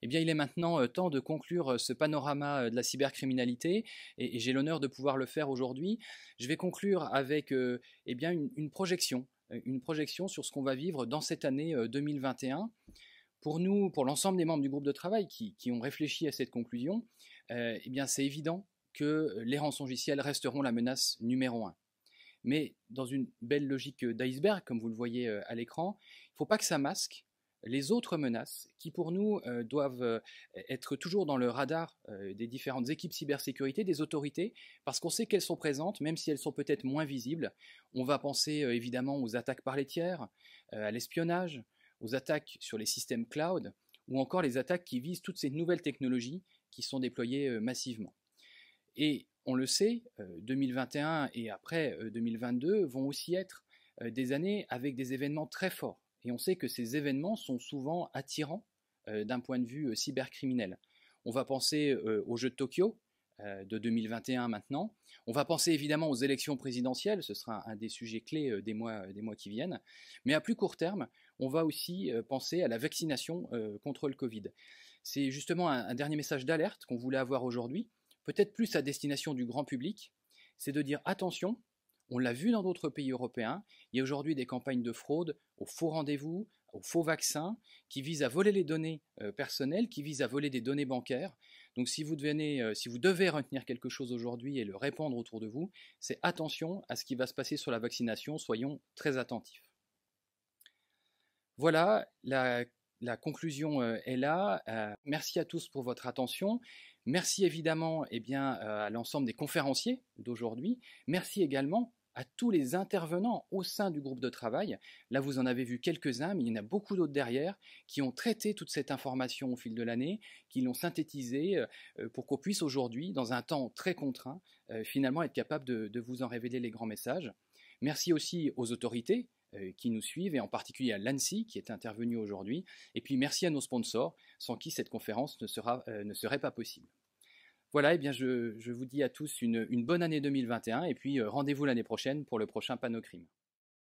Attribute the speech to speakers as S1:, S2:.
S1: Eh bien, il est maintenant temps de conclure ce panorama de la cybercriminalité et j'ai l'honneur de pouvoir le faire aujourd'hui. Je vais conclure avec eh bien, une projection sur ce qu'on va vivre dans cette année 2021. Pour nous, pour l'ensemble des membres du groupe de travail qui ont réfléchi à cette conclusion, eh bien, c'est évident que les rançongiciels resteront la menace numéro un. Mais dans une belle logique d'iceberg, comme vous le voyez à l'écran, il ne faut pas que ça masque les autres menaces qui, pour nous, doivent être toujours dans le radar des différentes équipes cybersécurité, des autorités, parce qu'on sait qu'elles sont présentes, même si elles sont peut-être moins visibles. On va penser évidemment aux attaques par les tiers, à l'espionnage, aux attaques sur les systèmes cloud, ou encore les attaques qui visent toutes ces nouvelles technologies qui sont déployées massivement. Et on le sait, 2021 et après 2022 vont aussi être des années avec des événements très forts. Et on sait que ces événements sont souvent attirants d'un point de vue cybercriminel. On va penser aux Jeux de Tokyo de 2021 maintenant. On va penser évidemment aux élections présidentielles, ce sera un des sujets clés des mois qui viennent. Mais à plus court terme, on va aussi penser à la vaccination contre le Covid. C'est justement un dernier message d'alerte qu'on voulait avoir aujourd'hui, peut-être plus à destination du grand public, c'est de dire attention, on l'a vu dans d'autres pays européens, il y a aujourd'hui des campagnes de fraude aux faux rendez-vous, aux faux vaccins, qui visent à voler les données personnelles, qui visent à voler des données bancaires. Donc si vous devez retenir quelque chose aujourd'hui et le répandre autour de vous, c'est attention à ce qui va se passer sur la vaccination, soyons très attentifs. Voilà, la conclusion est là. Merci à tous pour votre attention. Merci évidemment à l'ensemble des conférenciers d'aujourd'hui. Merci également à tous les intervenants au sein du groupe de travail. Là, vous en avez vu quelques-uns, mais il y en a beaucoup d'autres derrière qui ont traité toute cette information au fil de l'année, qui l'ont synthétisée pour qu'on puisse aujourd'hui, dans un temps très contraint, finalement être capable de vous en révéler les grands messages. Merci aussi aux autorités qui nous suivent, et en particulier à l'ANSSI qui est intervenu aujourd'hui. Et puis merci à nos sponsors, sans qui cette conférence ne serait pas possible. Voilà, eh bien je vous dis à tous une bonne année 2021, et puis rendez-vous l'année prochaine pour le prochain Panocrime.